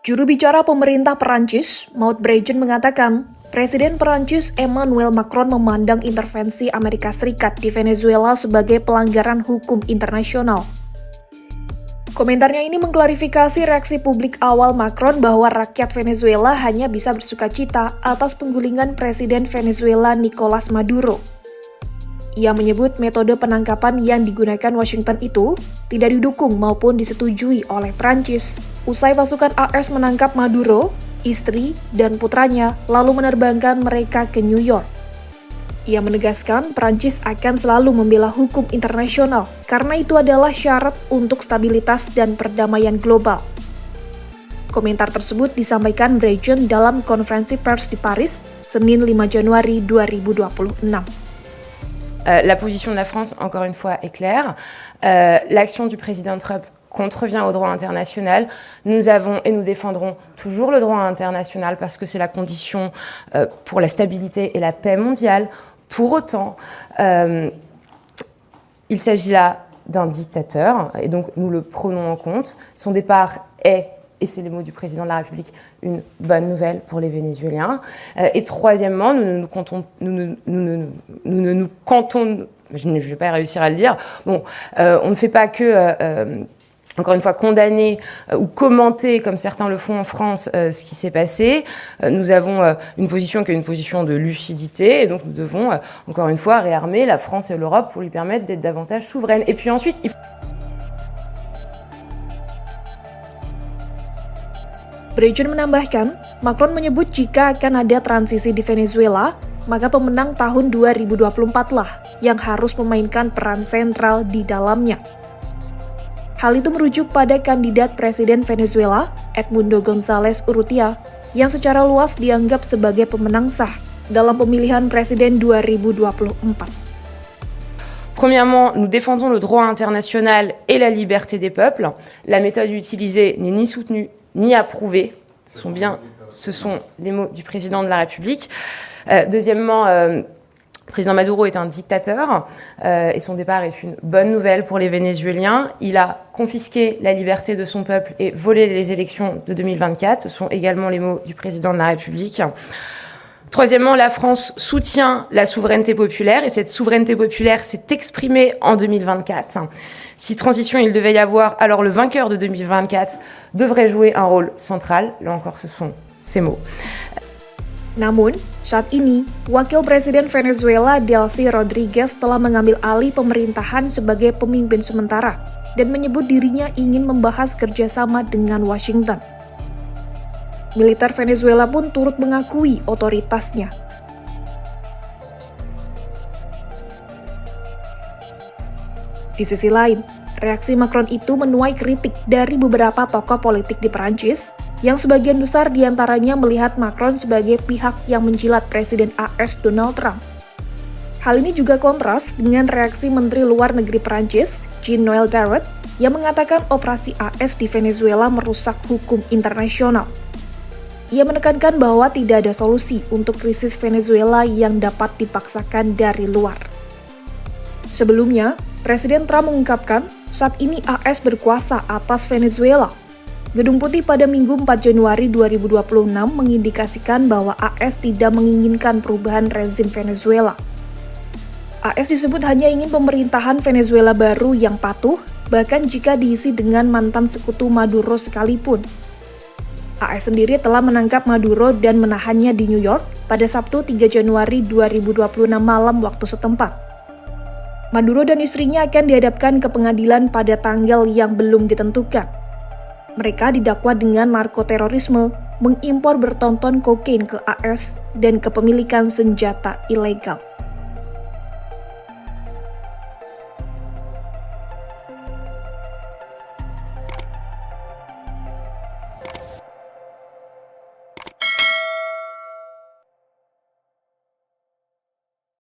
Juru bicara pemerintah Perancis, Maud Brejen mengatakan, Presiden Perancis Emmanuel Macron memandang intervensi Amerika Serikat di Venezuela sebagai pelanggaran hukum internasional. Komentarnya ini mengklarifikasi reaksi publik awal Macron bahwa rakyat Venezuela hanya bisa bersukacita atas penggulingan Presiden Venezuela Nicolas Maduro. Ia menyebut metode penangkapan yang digunakan Washington itu tidak didukung maupun disetujui oleh Prancis. Usai pasukan AS menangkap Maduro, istri, dan putranya lalu menerbangkan mereka ke New York. Ia menegaskan Prancis akan selalu membela hukum internasional karena itu adalah syarat untuk stabilitas dan perdamaian global. Komentar tersebut disampaikan Brejen dalam konferensi pers di Paris, Senin 5 Januari 2026. La position de la France, encore une fois, est claire. L'action du président Trump contrevient au droit international. Nous avons et nous défendrons toujours le droit international parce que c'est la condition pour la stabilité et la paix mondiale. Pour autant, il s'agit là d'un dictateur et donc nous le prenons en compte. Son départ est, et c'est les mots du président de la République, une bonne nouvelle pour les Vénézuéliens. Et troisièmement, nous ne nous cantonnons, je ne vais pas réussir à le dire, on ne fait pas que, encore une fois, condamner ou commenter, comme certains le font en France, ce qui s'est passé. Nous avons une position qui est une position de lucidité, et donc nous devons, encore une fois, réarmer la France et l'Europe pour lui permettre d'être davantage souveraine. Et puis ensuite, Brejen menambahkan, Macron menyebut jika akan ada transisi di Venezuela, maka pemenang tahun 2024 lah yang harus memainkan peran sentral di dalamnya. Hal itu merujuk pada kandidat Presiden Venezuela, Edmundo González Urrutia, yang secara luas dianggap sebagai pemenang sah dalam pemilihan Presiden 2024. Premièrement, nous défendons le droit international et la liberté des peuples. La méthode utilisée n'est ni soutenue ni approuvée. Ce sont les mots du président de la République. Deuxièmement, le président Maduro est un dictateur et son départ est une bonne nouvelle pour les Vénézuéliens. Il a confisqué la liberté de son peuple et volé les élections de 2024. Ce sont également les mots du président de la République. Troisièmement, la France soutient la souveraineté populaire et cette souveraineté populaire s'est exprimée en 2024. Si transition il devait y avoir, alors le vainqueur de 2024 devrait jouer un rôle central. Là encore, ce sont ces mots. Namun, saat ini, Wakil Presiden Venezuela Delcy Rodriguez telah mengambil alih pemerintahan sebagai pemimpin sementara dan menyebut dirinya ingin membahas kerjasama dengan Washington. Militer Venezuela pun turut mengakui otoritasnya. Di sisi lain, reaksi Macron itu menuai kritik dari beberapa tokoh politik di Perancis, yang sebagian besar diantaranya melihat Macron sebagai pihak yang menjilat Presiden AS Donald Trump. Hal ini juga kontras dengan reaksi Menteri Luar Negeri Perancis, Jean-Noël Barrot, yang mengatakan operasi AS di Venezuela merusak hukum internasional. Ia menekankan bahwa tidak ada solusi untuk krisis Venezuela yang dapat dipaksakan dari luar. Sebelumnya, Presiden Trump mengungkapkan saat ini AS berkuasa atas Venezuela. Gedung Putih pada Minggu 4 Januari 2026 mengindikasikan bahwa AS tidak menginginkan perubahan rezim Venezuela. AS disebut hanya ingin pemerintahan Venezuela baru yang patuh, bahkan jika diisi dengan mantan sekutu Maduro sekalipun. AS sendiri telah menangkap Maduro dan menahannya di New York pada Sabtu 3 Januari 2026 malam waktu setempat. Maduro dan istrinya akan dihadapkan ke pengadilan pada tanggal yang belum ditentukan. Mereka didakwa dengan narkoterorisme, mengimpor bertonton kokain ke AS, dan kepemilikan senjata ilegal.